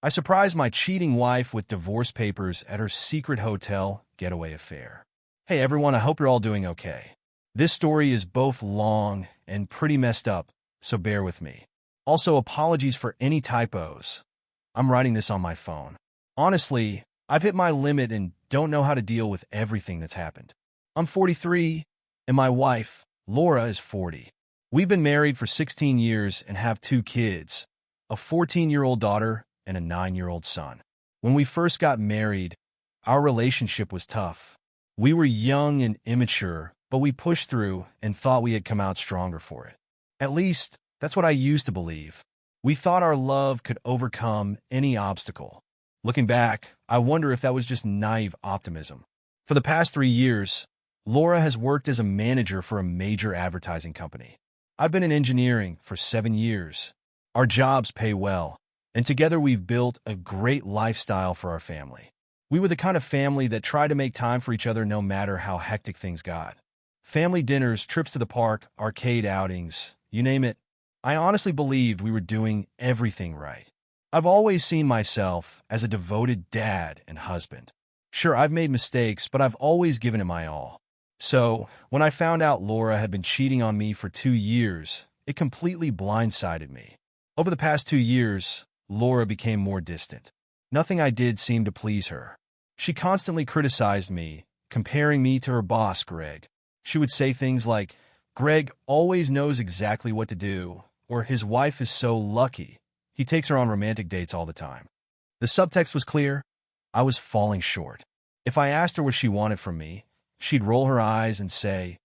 I surprised my cheating wife with divorce papers at her secret hotel getaway affair. Hey everyone, I hope you're all doing okay. This story is both long and pretty messed up, so bear with me. Also, apologies for any typos. I'm writing this on my phone. Honestly, I've hit my limit and don't know how to deal with everything that's happened. I'm 43, and my wife, Laura, is 40. We've been married for 16 years and have two kids, a 14-year-old daughter and a 9-year-old son. When we first got married, our relationship was tough. We were young and immature, but we pushed through and thought we had come out stronger for it. At least, that's what I used to believe. We thought our love could overcome any obstacle. Looking back, I wonder if that was just naive optimism. For the past 3 years, Laura has worked as a manager for a major advertising company. I've been in engineering for 7 years. Our jobs pay well, and together we've built a great lifestyle for our family. We were the kind of family that tried to make time for each other no matter how hectic things got. Family dinners, trips to the park, arcade outings, you name it. I honestly believed we were doing everything right. I've always seen myself as a devoted dad and husband. Sure, I've made mistakes, but I've always given it my all. So, when I found out Laura had been cheating on me for 2 years, it completely blindsided me. Over the past 2 years, Laura became more distant. Nothing I did seemed to please her. She constantly criticized me, comparing me to her boss, Greg. She would say things like, "Greg always knows exactly what to do," or "His wife is so lucky. He takes her on romantic dates all the time." The subtext was clear. I was falling short. If I asked her what she wanted from me, she'd roll her eyes and say,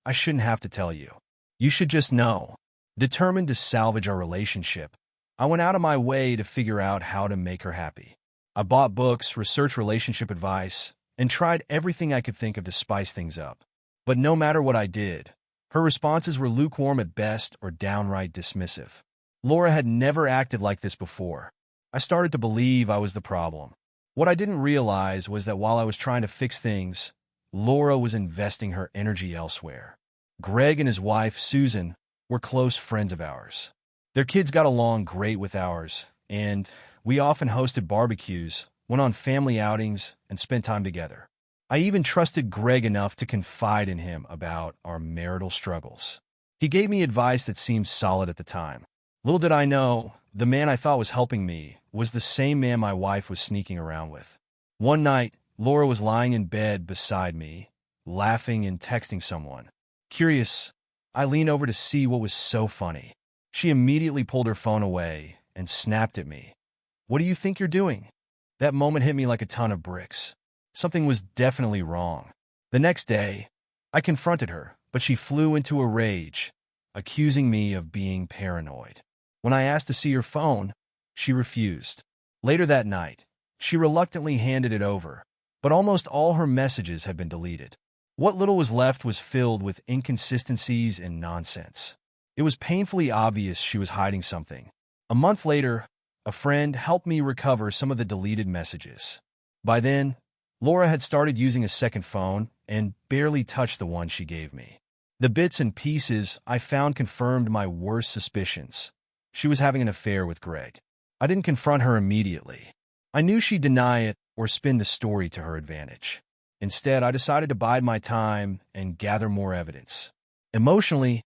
"I shouldn't have to tell you. You should just know." Determined to salvage our relationship, I went out of my way to figure out how to make her happy. I bought books, researched relationship advice, and tried everything I could think of to spice things up. But no matter what I did, her responses were lukewarm at best or downright dismissive. Laura had never acted like this before. I started to believe I was the problem. What I didn't realize was that while I was trying to fix things, Laura was investing her energy elsewhere. Greg and his wife, Susan, were close friends of ours. Their kids got along great with ours, and we often hosted barbecues, went on family outings, and spent time together. I even trusted Greg enough to confide in him about our marital struggles. He gave me advice that seemed solid at the time. Little did I know, the man I thought was helping me was the same man my wife was sneaking around with. One night, Laura was lying in bed beside me, laughing and texting someone. Curious, I leaned over to see what was so funny. She immediately pulled her phone away and snapped at me. "What do you think you're doing?" That moment hit me like a ton of bricks. Something was definitely wrong. The next day, I confronted her, but she flew into a rage, accusing me of being paranoid. When I asked to see her phone, she refused. Later that night, she reluctantly handed it over, but almost all her messages had been deleted. What little was left was filled with inconsistencies and nonsense. It was painfully obvious she was hiding something. A month later, a friend helped me recover some of the deleted messages. By then, Laura had started using a second phone and barely touched the one she gave me. The bits and pieces I found confirmed my worst suspicions. She was having an affair with Greg. I didn't confront her immediately. I knew she'd deny it or spin the story to her advantage. Instead, I decided to bide my time and gather more evidence. Emotionally,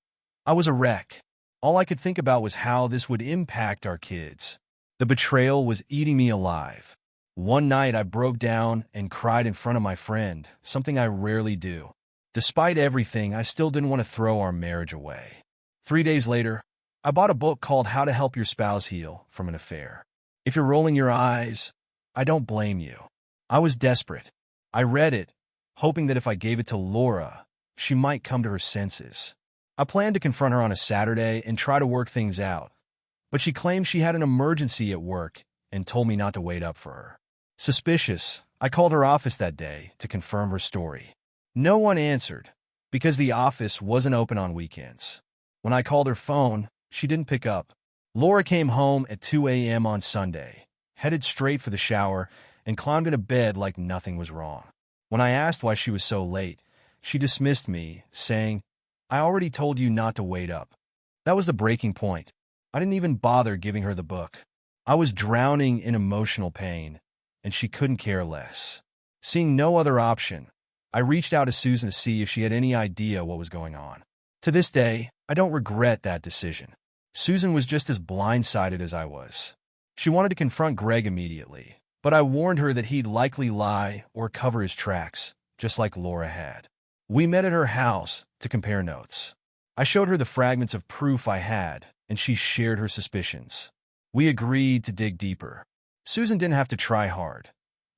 I was a wreck. All I could think about was how this would impact our kids. The betrayal was eating me alive. One night, I broke down and cried in front of my friend, something I rarely do. Despite everything, I still didn't want to throw our marriage away. 3 days later, I bought a book called How to Help Your Spouse Heal from an Affair. If you're rolling your eyes, I don't blame you. I was desperate. I read it, hoping that if I gave it to Laura, she might come to her senses. I planned to confront her on a Saturday and try to work things out, but she claimed she had an emergency at work and told me not to wait up for her. Suspicious, I called her office that day to confirm her story. No one answered, because the office wasn't open on weekends. When I called her phone, she didn't pick up. Laura came home at 2 a.m. on Sunday, headed straight for the shower, and climbed into bed like nothing was wrong. When I asked why she was so late, she dismissed me, saying, "I already told you not to wait up." That was the breaking point. I didn't even bother giving her the book. I was drowning in emotional pain, and she couldn't care less. Seeing no other option, I reached out to Susan to see if she had any idea what was going on. To this day, I don't regret that decision. Susan was just as blindsided as I was. She wanted to confront Greg immediately, but I warned her that he'd likely lie or cover his tracks, just like Laura had. We met at her house to compare notes. I showed her the fragments of proof I had, and she shared her suspicions. We agreed to dig deeper. Susan didn't have to try hard.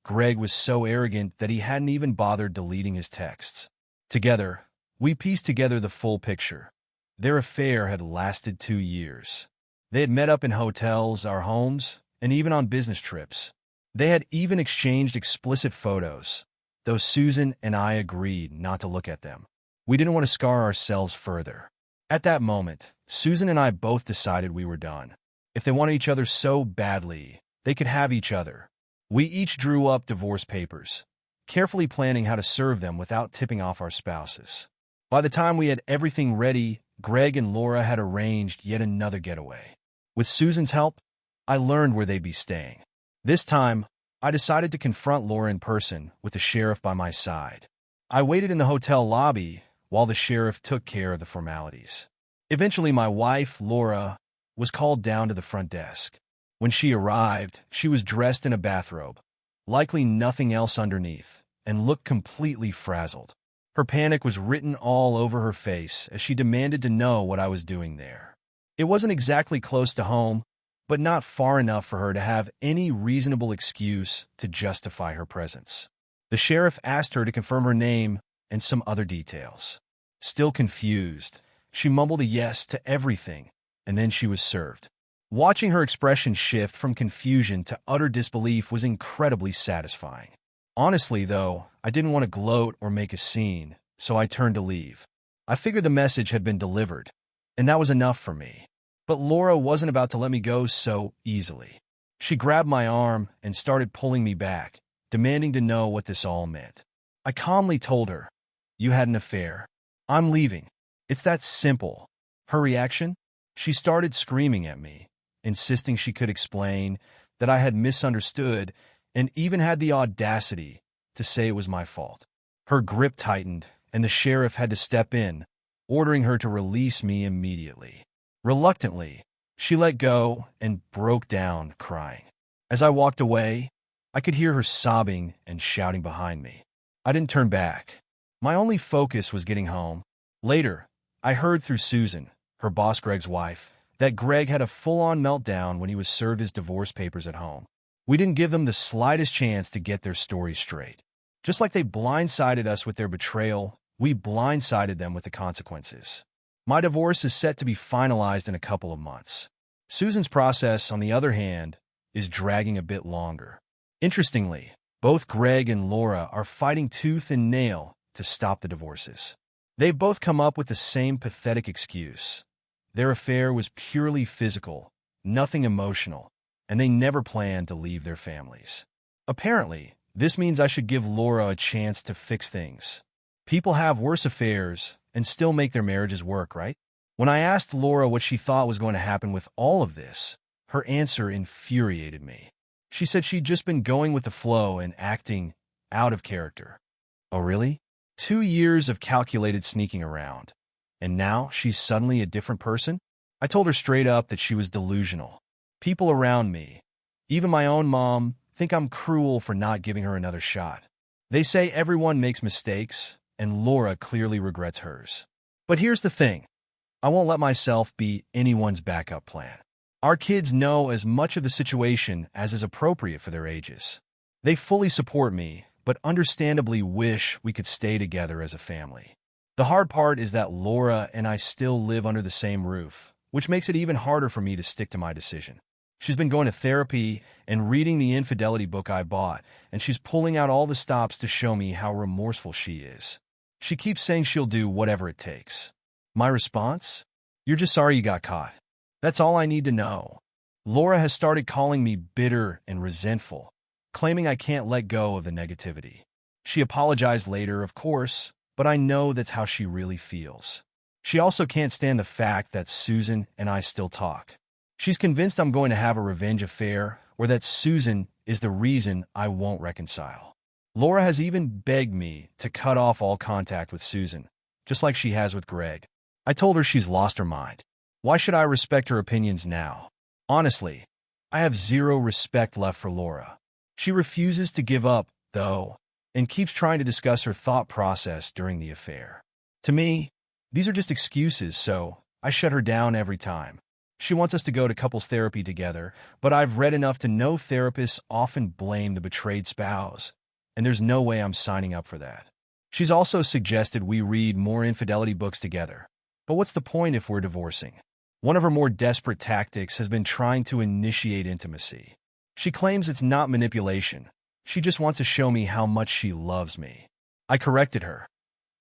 Greg was so arrogant that he hadn't even bothered deleting his texts. Together, we pieced together the full picture. Their affair had lasted 2 years. They had met up in hotels, our homes, and even on business trips. They had even exchanged explicit photos, though Susan and I agreed not to look at them. We didn't want to scar ourselves further. At that moment, Susan and I both decided we were done. If they wanted each other so badly, they could have each other. We each drew up divorce papers, carefully planning how to serve them without tipping off our spouses. By the time we had everything ready, Greg and Laura had arranged yet another getaway. With Susan's help, I learned where they'd be staying. This time, I decided to confront Laura in person with the sheriff by my side. I waited in the hotel lobby while the sheriff took care of the formalities. Eventually, my wife, Laura, was called down to the front desk. When she arrived, she was dressed in a bathrobe, likely nothing else underneath, and looked completely frazzled. Her panic was written all over her face as she demanded to know what I was doing there. It wasn't exactly close to home, but not far enough for her to have any reasonable excuse to justify her presence. The sheriff asked her to confirm her name and some other details. Still confused, she mumbled a yes to everything, and then she was served. Watching her expression shift from confusion to utter disbelief was incredibly satisfying. Honestly, though, I didn't want to gloat or make a scene, so I turned to leave. I figured the message had been delivered, and that was enough for me. But Laura wasn't about to let me go so easily. She grabbed my arm and started pulling me back, demanding to know what this all meant. I calmly told her, "You had an affair. I'm leaving. It's that simple." Her reaction? She started screaming at me, insisting she could explain, that I had misunderstood, and even had the audacity to say it was my fault. Her grip tightened, and the sheriff had to step in, ordering her to release me immediately. Reluctantly, she let go and broke down, crying. As I walked away, I could hear her sobbing and shouting behind me. I didn't turn back. My only focus was getting home. Later, I heard through Susan, her boss Greg's wife, that Greg had a full-on meltdown when he was served his divorce papers at home. We didn't give them the slightest chance to get their story straight. Just like they blindsided us with their betrayal, we blindsided them with the consequences. My divorce is set to be finalized in a couple of months. Susan's process, on the other hand, is dragging a bit longer. Interestingly, both Greg and Laura are fighting tooth and nail to stop the divorces. They've both come up with the same pathetic excuse. Their affair was purely physical, nothing emotional, and they never planned to leave their families. Apparently, this means I should give Laura a chance to fix things. People have worse affairs and still make their marriages work, right? When I asked Laura what she thought was going to happen with all of this, her answer infuriated me. She said she'd just been going with the flow and acting out of character. Oh, really? 2 years of calculated sneaking around, and now she's suddenly a different person? I told her straight up that she was delusional. People around me, even my own mom, think I'm cruel for not giving her another shot. They say everyone makes mistakes, and Laura clearly regrets hers. But here's the thing. I won't let myself be anyone's backup plan. Our kids know as much of the situation as is appropriate for their ages. They fully support me, but understandably wish we could stay together as a family. The hard part is that Laura and I still live under the same roof, which makes it even harder for me to stick to my decision. She's been going to therapy and reading the infidelity book I bought, and she's pulling out all the stops to show me how remorseful she is. She keeps saying she'll do whatever it takes. My response? You're just sorry you got caught. That's all I need to know. Laura has started calling me bitter and resentful, claiming I can't let go of the negativity. She apologized later, of course, but I know that's how she really feels. She also can't stand the fact that Susan and I still talk. She's convinced I'm going to have a revenge affair or that Susan is the reason I won't reconcile. Laura has even begged me to cut off all contact with Susan, just like she has with Greg. I told her she's lost her mind. Why should I respect her opinions now? Honestly, I have zero respect left for Laura. She refuses to give up, though, and keeps trying to discuss her thought process during the affair. To me, these are just excuses, so I shut her down every time. She wants us to go to couples therapy together, but I've read enough to know therapists often blame the betrayed spouse, and there's no way I'm signing up for that. She's also suggested we read more infidelity books together. But what's the point if we're divorcing? One of her more desperate tactics has been trying to initiate intimacy. She claims it's not manipulation. She just wants to show me how much she loves me. I corrected her.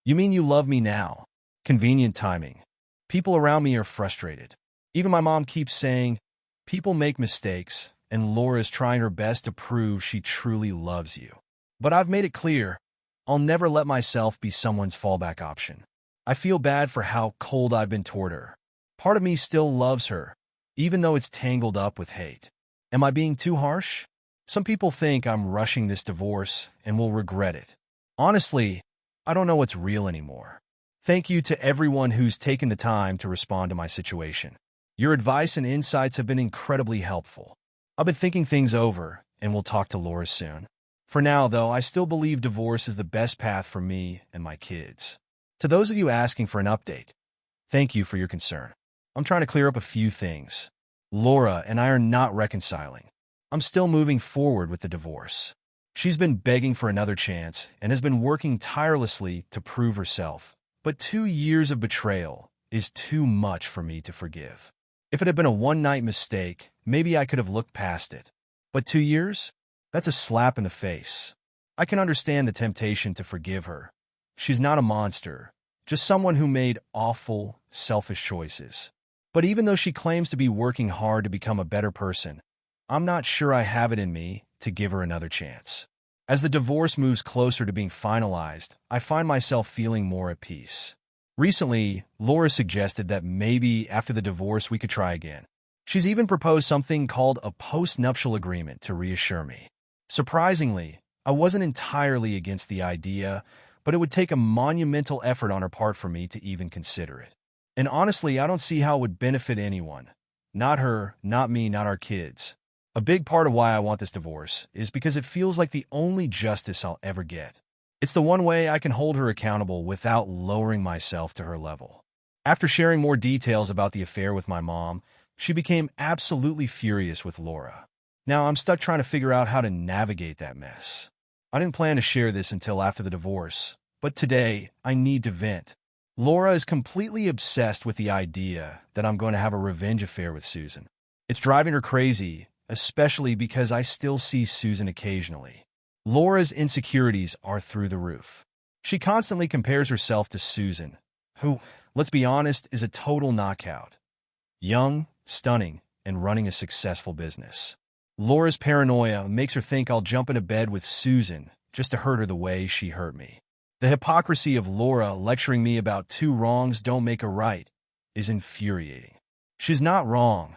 You mean you love me now? Convenient timing. People around me are frustrated. Even my mom keeps saying, people make mistakes, and Laura's trying her best to prove she truly loves you. But I've made it clear, I'll never let myself be someone's fallback option. I feel bad for how cold I've been toward her. Part of me still loves her, even though it's tangled up with hate. Am I being too harsh? Some people think I'm rushing this divorce and will regret it. Honestly, I don't know what's real anymore. Thank you to everyone who's taken the time to respond to my situation. Your advice and insights have been incredibly helpful. I've been thinking things over, and we'll talk to Laura soon. For now, though, I still believe divorce is the best path for me and my kids. To those of you asking for an update, thank you for your concern. I'm trying to clear up a few things. Laura and I are not reconciling. I'm still moving forward with the divorce. She's been begging for another chance and has been working tirelessly to prove herself. But 2 years of betrayal is too much for me to forgive. If it had been a one-night mistake, maybe I could have looked past it. But 2 years? That's a slap in the face. I can understand the temptation to forgive her. She's not a monster, just someone who made awful, selfish choices. But even though she claims to be working hard to become a better person, I'm not sure I have it in me to give her another chance. As the divorce moves closer to being finalized, I find myself feeling more at peace. Recently, Laura suggested that maybe after the divorce we could try again. She's even proposed something called a post-nuptial agreement to reassure me. Surprisingly, I wasn't entirely against the idea, but it would take a monumental effort on her part for me to even consider it. And honestly, I don't see how it would benefit anyone. Not her, not me, not our kids. A big part of why I want this divorce is because it feels like the only justice I'll ever get. It's the one way I can hold her accountable without lowering myself to her level. After sharing more details about the affair with my mom, she became absolutely furious with Laura. Now I'm stuck trying to figure out how to navigate that mess. I didn't plan to share this until after the divorce, but today I need to vent. Laura is completely obsessed with the idea that I'm going to have a revenge affair with Susan. It's driving her crazy, especially because I still see Susan occasionally. Laura's insecurities are through the roof. She constantly compares herself to Susan, who, let's be honest, is a total knockout. Young, stunning, and running a successful business. Laura's paranoia makes her think I'll jump into bed with Susan just to hurt her the way she hurt me. The hypocrisy of Laura lecturing me about 2 wrongs don't make a right is infuriating. She's not wrong.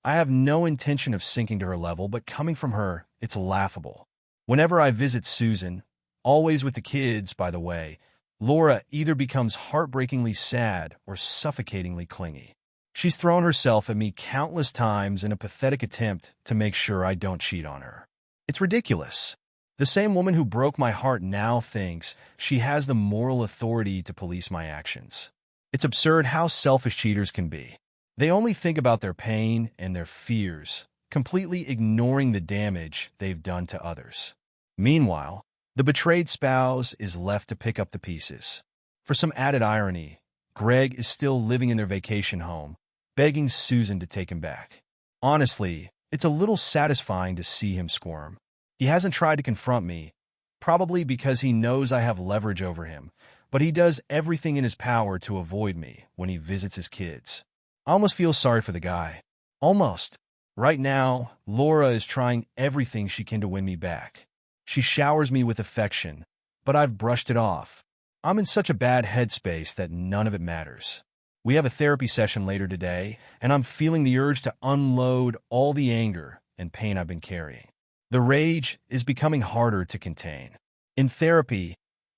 I have no intention of sinking to her level, but coming from her, it's laughable. Whenever I visit Susan, always with the kids, by the way, Laura either becomes heartbreakingly sad or suffocatingly clingy. She's thrown herself at me countless times in a pathetic attempt to make sure I don't cheat on her. It's ridiculous. The same woman who broke my heart now thinks she has the moral authority to police my actions. It's absurd how selfish cheaters can be. They only think about their pain and their fears, completely ignoring the damage they've done to others. Meanwhile, the betrayed spouse is left to pick up the pieces. For some added irony, Greg is still living in their vacation home, begging Susan to take him back. Honestly, it's a little satisfying to see him squirm. He hasn't tried to confront me, probably because he knows I have leverage over him, but he does everything in his power to avoid me when he visits his kids. I almost feel sorry for the guy. Almost. Right now, Laura is trying everything she can to win me back. She showers me with affection, but I've brushed it off. I'm in such a bad headspace that none of it matters. We have a therapy session later today, and I'm feeling the urge to unload all the anger and pain I've been carrying. The rage is becoming harder to contain. In therapy,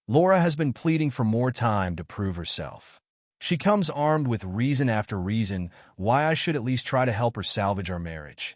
Laura has been pleading for more time to prove herself. She comes armed with reason after reason why I should at least try to help her salvage our marriage.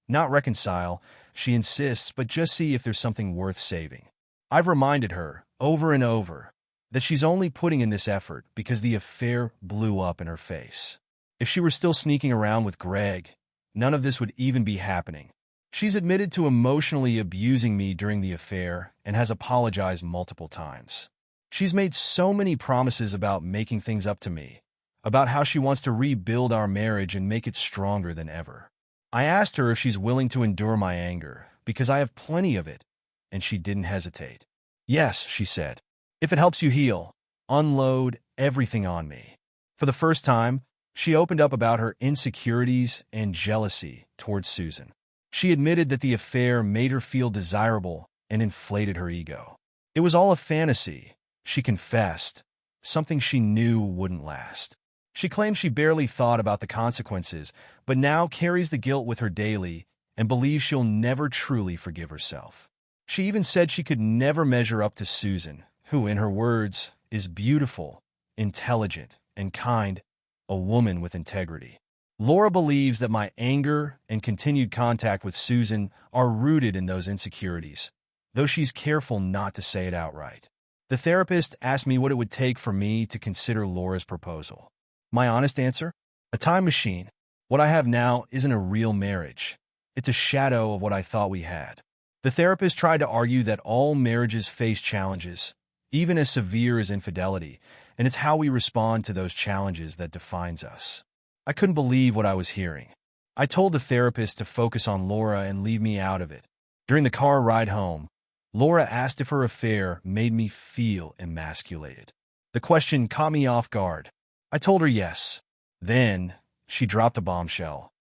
Not reconcile, she insists, but just see if there's something worth saving. I've reminded her, over and over, that she's only putting in this effort because the affair blew up in her face. If she were still sneaking around with Greg, none of this would even be happening. She's admitted to emotionally abusing me during the affair and has apologized multiple times. She's made so many promises about making things up to me, about how she wants to rebuild our marriage and make it stronger than ever. I asked her if she's willing to endure my anger, because I have plenty of it, and she didn't hesitate. Yes, she said. If it helps you heal, unload everything on me. For the first time, she opened up about her insecurities and jealousy towards Susan. She admitted that the affair made her feel desirable and inflated her ego. It was all a fantasy, she confessed, something she knew wouldn't last. She claimed she barely thought about the consequences, but now carries the guilt with her daily and believes she'll never truly forgive herself. She even said she could never measure up to Susan, who, in her words, is beautiful, intelligent, and kind, a woman with integrity. Laura believes that my anger and continued contact with Susan are rooted in those insecurities, though she's careful not to say it outright. The therapist asked me what it would take for me to consider Laura's proposal. My honest answer? A time machine. What I have now isn't a real marriage. It's a shadow of what I thought we had. The therapist tried to argue that all marriages face challenges, even as severe as infidelity, and it's how we respond to those challenges that defines us. I couldn't believe what I was hearing. I told the therapist to focus on Laura and leave me out of it. During the car ride home, Laura asked if her affair made me feel emasculated. The question caught me off guard. I told her yes. Then, she dropped a bombshell.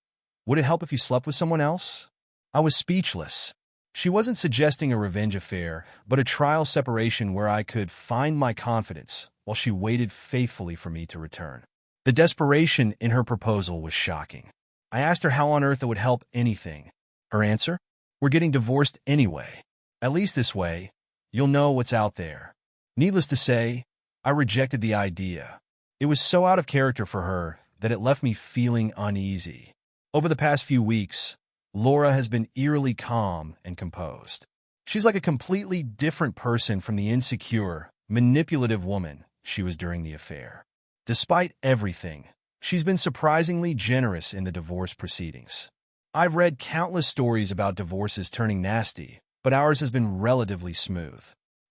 Would it help if you slept with someone else? I was speechless. She wasn't suggesting a revenge affair, but a trial separation where I could find my confidence while she waited faithfully for me to return. The desperation in her proposal was shocking. I asked her how on earth it would help anything. Her answer? We're getting divorced anyway. At least this way, you'll know what's out there. Needless to say, I rejected the idea. It was so out of character for her that it left me feeling uneasy. Over the past few weeks, Laura has been eerily calm and composed. She's like a completely different person from the insecure, manipulative woman she was during the affair. Despite everything, she's been surprisingly generous in the divorce proceedings. I've read countless stories about divorces turning nasty, but ours has been relatively smooth.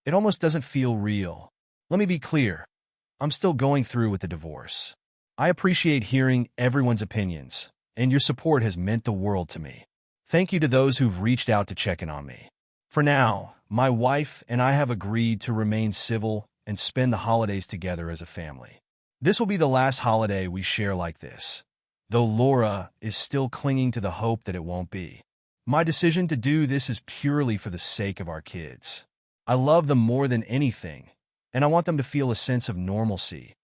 It almost doesn't feel real. Let me be clear. I'm still going through with the divorce. I appreciate hearing everyone's opinions, and your support has meant the world to me. Thank you to those who've reached out to check in on me. For now, my wife and I have agreed to remain civil and spend the holidays together as a family. This will be the last holiday we share like this, though Laura is still clinging to the hope that it won't be. My decision to do this is purely for the sake of our kids. I love them more than anything, and I want them to feel a sense of normalcy,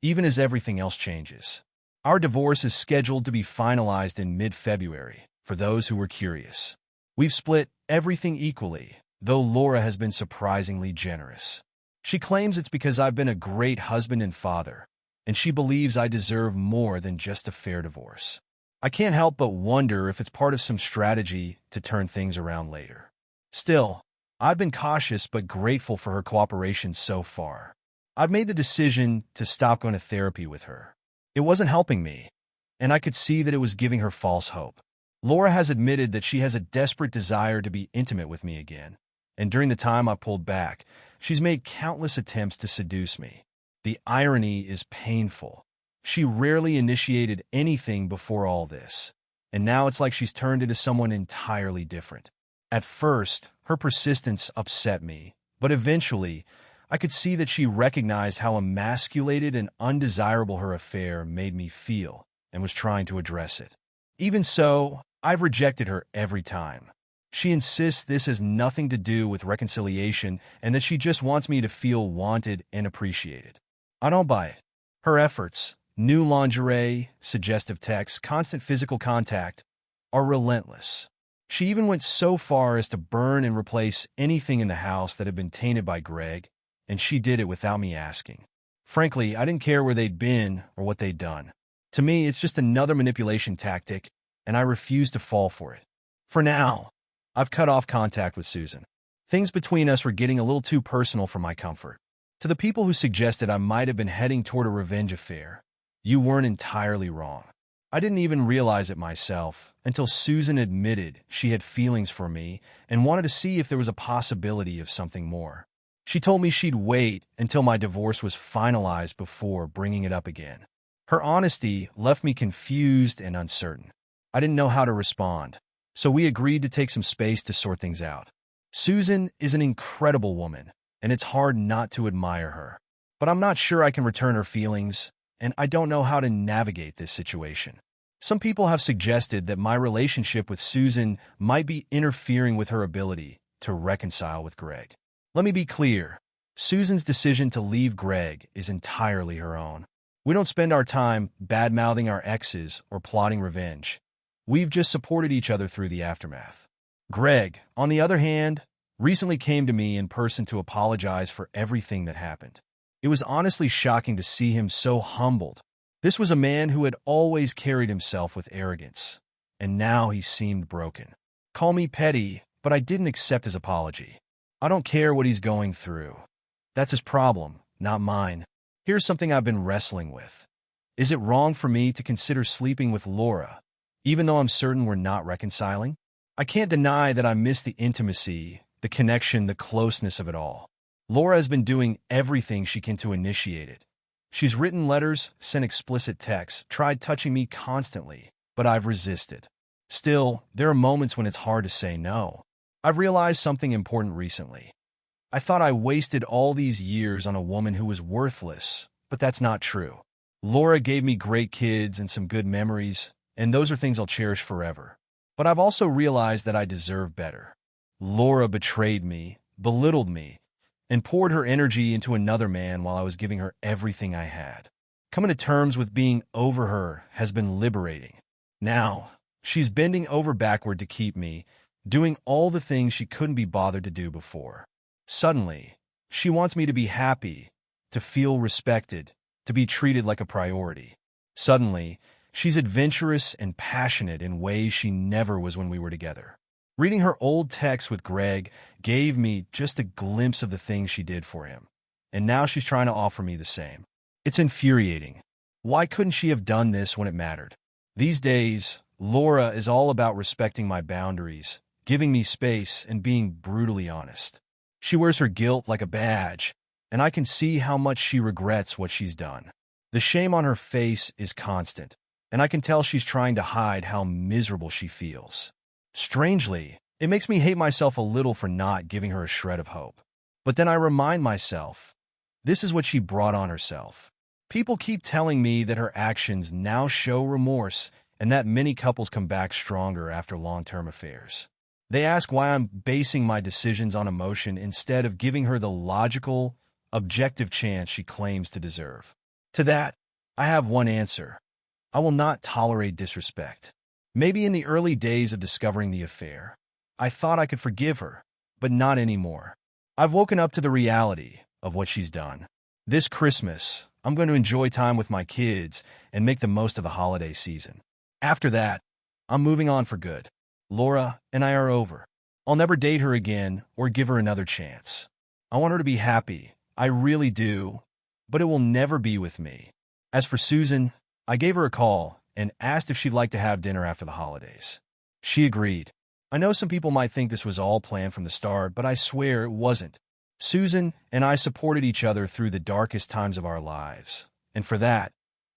even as everything else changes. Our divorce is scheduled to be finalized in mid-February, for those who were curious. We've split everything equally, though Laura has been surprisingly generous. She claims it's because I've been a great husband and father, and she believes I deserve more than just a fair divorce. I can't help but wonder if it's part of some strategy to turn things around later. Still, I've been cautious but grateful for her cooperation so far. I've made the decision to stop going to therapy with her. It wasn't helping me, and I could see that it was giving her false hope. Laura has admitted that she has a desperate desire to be intimate with me again, and during the time I pulled back, she's made countless attempts to seduce me. The irony is painful. She rarely initiated anything before all this, and now it's like she's turned into someone entirely different. At first, her persistence upset me, but eventually, I could see that she recognized how emasculated and undesirable her affair made me feel and was trying to address it. Even so, I've rejected her every time. She insists this has nothing to do with reconciliation and that she just wants me to feel wanted and appreciated. I don't buy it. Her efforts, New lingerie, suggestive texts, constant physical contact are relentless. She even went so far as to burn and replace anything in the house that had been tainted by Greg, and she did it without me asking. Frankly, I didn't care where they'd been or what they'd done. To me, it's just another manipulation tactic, and I refuse to fall for it. For now, I've cut off contact with Susan. Things between us were getting a little too personal for my comfort. To the people who suggested I might have been heading toward a revenge affair, you weren't entirely wrong. I didn't even realize it myself until Susan admitted she had feelings for me and wanted to see if there was a possibility of something more. She told me she'd wait until my divorce was finalized before bringing it up again. Her honesty left me confused and uncertain. I didn't know how to respond, so we agreed to take some space to sort things out. Susan is an incredible woman, and it's hard not to admire her. But I'm not sure I can return her feelings, and I don't know how to navigate this situation. Some people have suggested that my relationship with Susan might be interfering with her ability to reconcile with Greg. Let me be clear. Susan's decision to leave Greg is entirely her own. We don't spend our time bad-mouthing our exes or plotting revenge. We've just supported each other through the aftermath. Greg, on the other hand, recently came to me in person to apologize for everything that happened. It was honestly shocking to see him so humbled. This was a man who had always carried himself with arrogance, and now he seemed broken. Call me petty, but I didn't accept his apology. I don't care what he's going through. That's his problem, not mine. Here's something I've been wrestling with. Is it wrong for me to consider sleeping with Laura, even though I'm certain we're not reconciling? I can't deny that I miss the intimacy, the connection, the closeness of it all. Laura has been doing everything she can to initiate it. She's written letters, sent explicit texts, tried touching me constantly, but I've resisted. Still, there are moments when it's hard to say no. I've realized something important recently. I thought I wasted all these years on a woman who was worthless, but that's not true. Laura gave me great kids and some good memories, and those are things I'll cherish forever. But I've also realized that I deserve better. Laura betrayed me, belittled me, and poured her energy into another man while I was giving her everything I had. Coming to terms with being over her has been liberating. Now, she's bending over backward to keep me, doing all the things she couldn't be bothered to do before. Suddenly, she wants me to be happy, to feel respected, to be treated like a priority. Suddenly, she's adventurous and passionate in ways she never was when we were together. Reading her old texts with Greg gave me just a glimpse of the things she did for him, and now she's trying to offer me the same. It's infuriating. Why couldn't she have done this when it mattered? These days, Laura is all about respecting my boundaries, giving me space, and being brutally honest. She wears her guilt like a badge, and I can see how much she regrets what she's done. The shame on her face is constant, and I can tell she's trying to hide how miserable she feels. Strangely, it makes me hate myself a little for not giving her a shred of hope. But then I remind myself, this is what she brought on herself. People keep telling me that her actions now show remorse and that many couples come back stronger after long-term affairs. They ask why I'm basing my decisions on emotion instead of giving her the logical, objective chance she claims to deserve. To that, I have one answer. I will not tolerate disrespect. Maybe in the early days of discovering the affair, I thought I could forgive her, but not anymore. I've woken up to the reality of what she's done. This Christmas, I'm going to enjoy time with my kids and make the most of the holiday season. After that, I'm moving on for good. Laura and I are over. I'll never date her again or give her another chance. I want her to be happy. I really do, but it will never be with me. As for Susan, I gave her a call and asked if she'd like to have dinner after the holidays. She agreed. I know some people might think this was all planned from the start, but I swear it wasn't. Susan and I supported each other through the darkest times of our lives, and for that,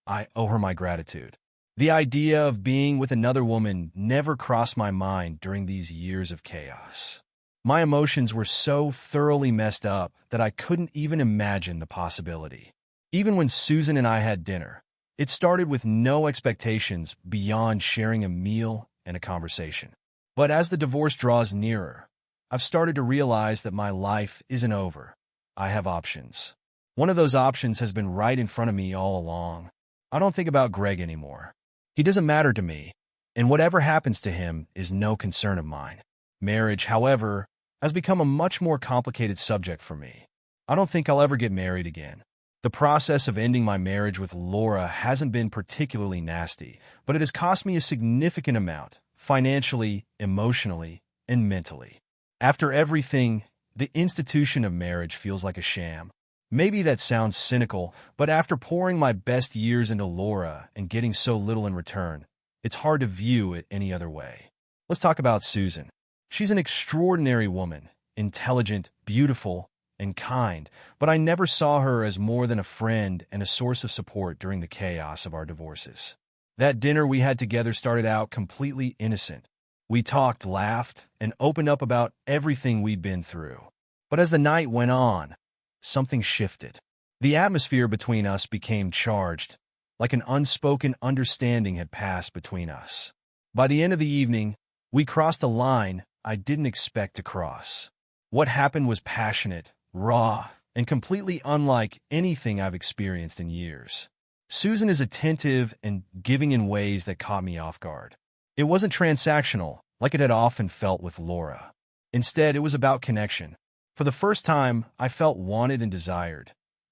I owe her my gratitude. The idea of being with another woman never crossed my mind during these years of chaos. My emotions were so thoroughly messed up that I couldn't even imagine the possibility. Even when Susan and I had dinner, it started with no expectations beyond sharing a meal and a conversation. But as the divorce draws nearer, I've started to realize that my life isn't over. I have options. One of those options has been right in front of me all along. I don't think about Greg anymore. He doesn't matter to me, and whatever happens to him is no concern of mine. Marriage, however, has become a much more complicated subject for me. I don't think I'll ever get married again. The process of ending my marriage with Laura hasn't been particularly nasty, but it has cost me a significant amount, financially, emotionally, and mentally. After everything, the institution of marriage feels like a sham. Maybe that sounds cynical, but after pouring my best years into Laura and getting so little in return, it's hard to view it any other way. Let's talk about Susan. She's an extraordinary woman, intelligent, beautiful, and kind, but I never saw her as more than a friend and a source of support during the chaos of our divorces. That dinner we had together started out completely innocent. We talked, laughed, and opened up about everything we'd been through. But as the night went on, something shifted. The atmosphere between us became charged, like an unspoken understanding had passed between us. By the end of the evening, we crossed a line I didn't expect to cross. What happened was passionate, raw, and completely unlike anything I've experienced in years. Susan is attentive and giving in ways that caught me off guard. It wasn't transactional, like it had often felt with Laura. Instead, it was about connection. For the first time, I felt wanted and desired,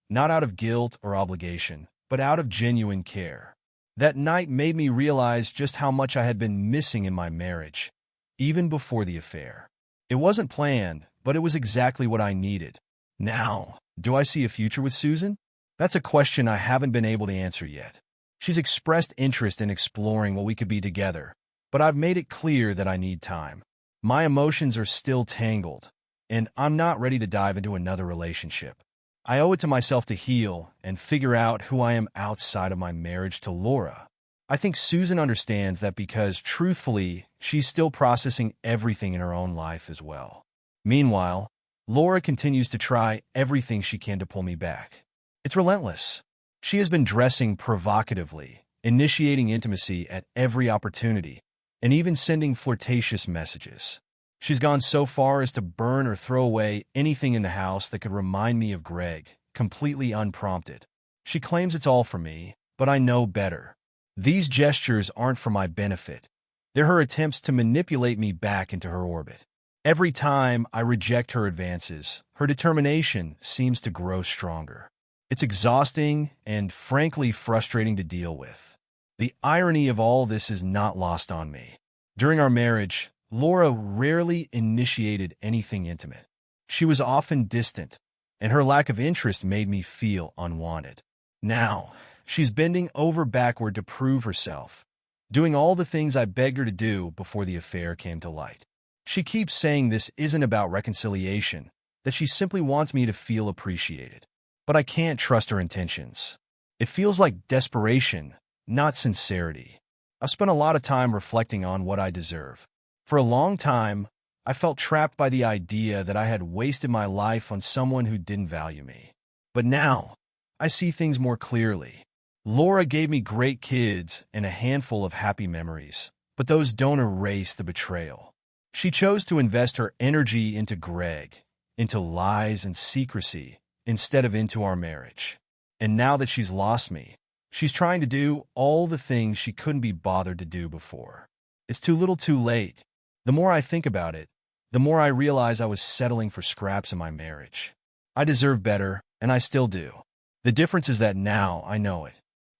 not out of guilt or obligation, but out of genuine care. That night made me realize just how much I had been missing in my marriage, even before the affair. It wasn't planned, but it was exactly what I needed. Now, do I see a future with Susan? That's a question I haven't been able to answer yet. She's expressed interest in exploring what we could be together, but I've made it clear that I need time. My emotions are still tangled, and I'm not ready to dive into another relationship. I owe it to myself to heal and figure out who I am outside of my marriage to Laura. I think Susan understands that because, truthfully, she's still processing everything in her own life as well. Meanwhile, Laura continues to try everything she can to pull me back. It's relentless. She has been dressing provocatively, initiating intimacy at every opportunity, and even sending flirtatious messages. She's gone so far as to burn or throw away anything in the house that could remind me of Greg, completely unprompted. She claims it's all for me, but I know better. These gestures aren't for my benefit. They're her attempts to manipulate me back into her orbit. Every time I reject her advances, her determination seems to grow stronger. It's exhausting and, frankly, frustrating to deal with. The irony of all this is not lost on me. During our marriage, Laura rarely initiated anything intimate. She was often distant, and her lack of interest made me feel unwanted. Now, she's bending over backward to prove herself, doing all the things I begged her to do before the affair came to light. She keeps saying this isn't about reconciliation, that she simply wants me to feel appreciated. But I can't trust her intentions. It feels like desperation, not sincerity. I've spent a lot of time reflecting on what I deserve. For a long time, I felt trapped by the idea that I had wasted my life on someone who didn't value me. But now, I see things more clearly. Laura gave me great kids and a handful of happy memories, but those don't erase the betrayal. She chose to invest her energy into Greg, into lies and secrecy, instead of into our marriage. And now that she's lost me, she's trying to do all the things she couldn't be bothered to do before. It's too little too late. The more I think about it, the more I realize I was settling for scraps in my marriage. I deserve better, and I still do. The difference is that now I know it.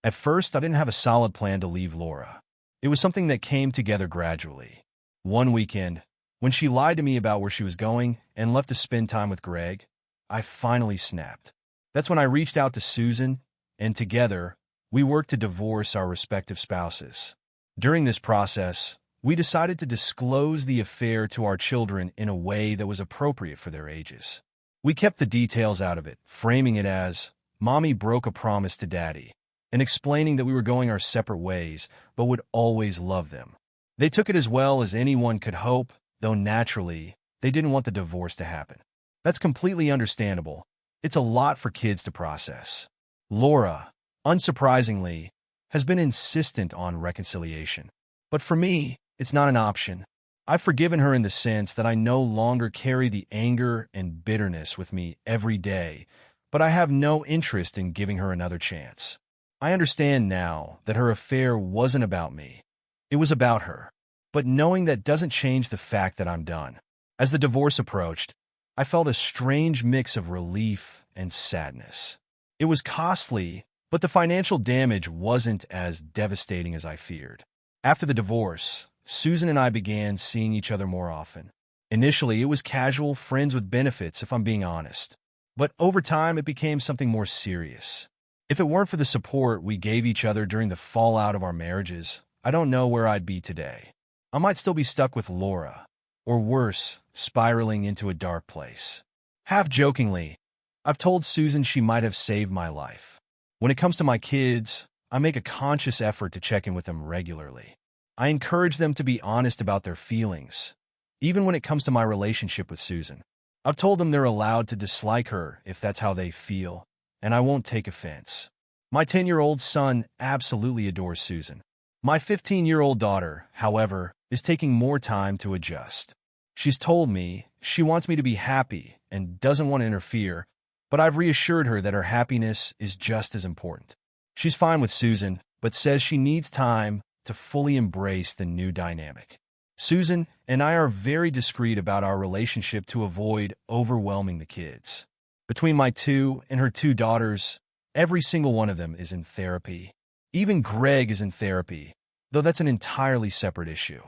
At first, I didn't have a solid plan to leave Laura. It was something that came together gradually. One weekend, when she lied to me about where she was going and left to spend time with Greg, I finally snapped. That's when I reached out to Susan, and together, we worked to divorce our respective spouses. During this process, we decided to disclose the affair to our children in a way that was appropriate for their ages. We kept the details out of it, framing it as, "Mommy broke a promise to Daddy," and explaining that we were going our separate ways, but would always love them. They took it as well as anyone could hope, though naturally, they didn't want the divorce to happen. That's completely understandable. It's a lot for kids to process. Laura, unsurprisingly, has been insistent on reconciliation. But for me, it's not an option. I've forgiven her in the sense that I no longer carry the anger and bitterness with me every day, but I have no interest in giving her another chance. I understand now that her affair wasn't about me. It was about her. But knowing that doesn't change the fact that I'm done. As the divorce approached, I felt a strange mix of relief and sadness. It was costly, but the financial damage wasn't as devastating as I feared. After the divorce, Susan and I began seeing each other more often. Initially, it was casual friends with benefits, if I'm being honest. But over time, it became something more serious. If it weren't for the support we gave each other during the fallout of our marriages, I don't know where I'd be today. I might still be stuck with Laura, or worse, spiraling into a dark place. Half jokingly, I've told Susan she might have saved my life. When it comes to my kids, I make a conscious effort to check in with them regularly. I encourage them to be honest about their feelings, even when it comes to my relationship with Susan. I've told them they're allowed to dislike her if that's how they feel, and I won't take offense. My 10-year-old son absolutely adores Susan. My 15-year-old daughter, however, is taking more time to adjust. She's told me she wants me to be happy and doesn't want to interfere, but I've reassured her that her happiness is just as important. She's fine with Susan, but says she needs time to fully embrace the new dynamic. Susan and I are very discreet about our relationship to avoid overwhelming the kids. Between my two and her two daughters, every single one of them is in therapy. Even Greg is in therapy, though that's an entirely separate issue.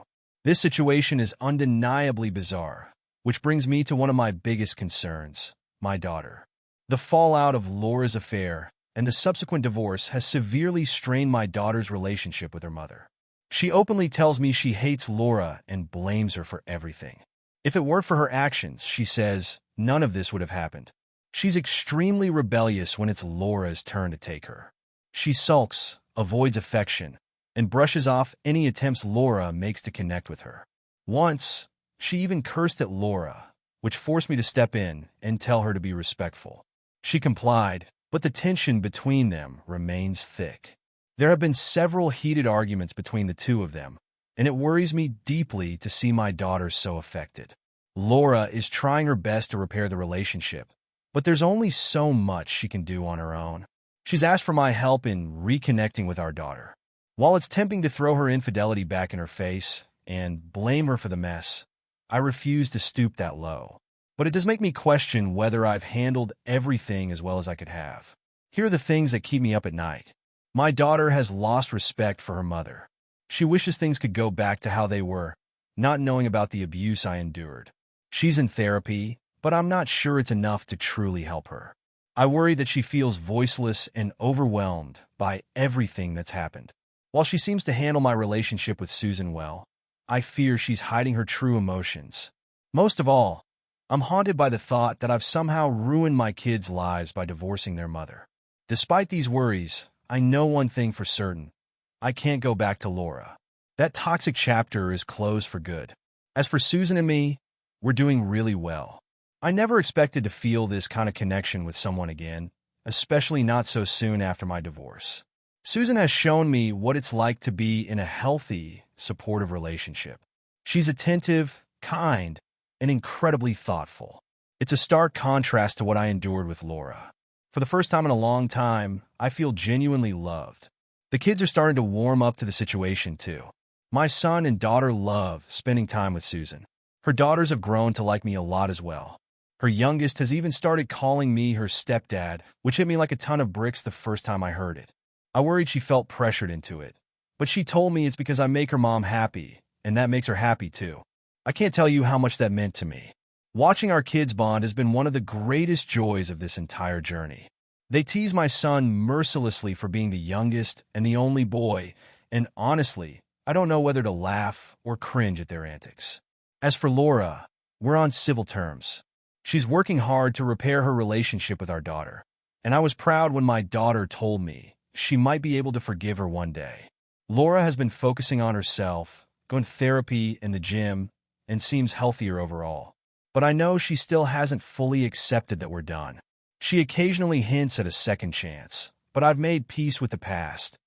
This situation is undeniably bizarre, which brings me to one of my biggest concerns, my daughter. The fallout of Laura's affair and the subsequent divorce has severely strained my daughter's relationship with her mother. She openly tells me she hates Laura and blames her for everything. If it weren't for her actions, she says, none of this would have happened. She's extremely rebellious when it's Laura's turn to take her. She sulks, avoids affection, and brushes off any attempts Laura makes to connect with her. Once, she even cursed at Laura, which forced me to step in and tell her to be respectful. She complied, but the tension between them remains thick. There have been several heated arguments between the two of them, and it worries me deeply to see my daughter so affected. Laura is trying her best to repair the relationship, but there's only so much she can do on her own. She's asked for my help in reconnecting with our daughter. While it's tempting to throw her infidelity back in her face and blame her for the mess, I refuse to stoop that low. But it does make me question whether I've handled everything as well as I could have. Here are the things that keep me up at night. My daughter has lost respect for her mother. She wishes things could go back to how they were, not knowing about the abuse I endured. She's in therapy, but I'm not sure it's enough to truly help her. I worry that she feels voiceless and overwhelmed by everything that's happened. While she seems to handle my relationship with Susan well, I fear she's hiding her true emotions. Most of all, I'm haunted by the thought that I've somehow ruined my kids' lives by divorcing their mother. Despite these worries, I know one thing for certain. I can't go back to Laura. That toxic chapter is closed for good. As for Susan and me, we're doing really well. I never expected to feel this kind of connection with someone again, especially not so soon after my divorce. Susan has shown me what it's like to be in a healthy, supportive relationship. She's attentive, kind, and incredibly thoughtful. It's a stark contrast to what I endured with Laura. For the first time in a long time, I feel genuinely loved. The kids are starting to warm up to the situation, too. My son and daughter love spending time with Susan. Her daughters have grown to like me a lot as well. Her youngest has even started calling me her stepdad, which hit me like a ton of bricks the first time I heard it. I worried she felt pressured into it, but she told me it's because I make her mom happy, and that makes her happy too. I can't tell you how much that meant to me. Watching our kids bond has been one of the greatest joys of this entire journey. They tease my son mercilessly for being the youngest and the only boy, and honestly, I don't know whether to laugh or cringe at their antics. As for Laura, we're on civil terms. She's working hard to repair her relationship with our daughter, and I was proud when my daughter told me she might be able to forgive her one day. Laura has been focusing on herself, going to therapy and the gym, and seems healthier overall. But I know she still hasn't fully accepted that we're done. She occasionally hints at a second chance, but I've made peace with the past,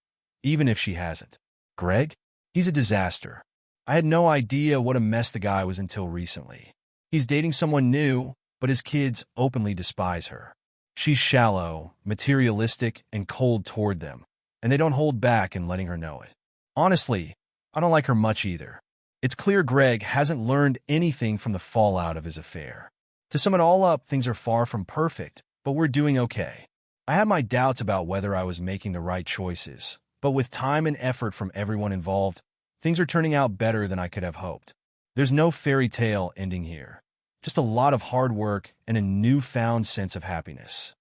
even if she hasn't. Greg? He's a disaster. I had no idea what a mess the guy was until recently. He's dating someone new, but his kids openly despise her. She's shallow, materialistic, and cold toward them. and they don't hold back in letting her know it. Honestly, I don't like her much either. It's clear Greg hasn't learned anything from the fallout of his affair. To sum it all up, things are far from perfect, but we're doing okay. I had my doubts about whether I was making the right choices, but with time and effort from everyone involved, things are turning out better than I could have hoped. There's no fairy tale ending here, just a lot of hard work and a newfound sense of happiness.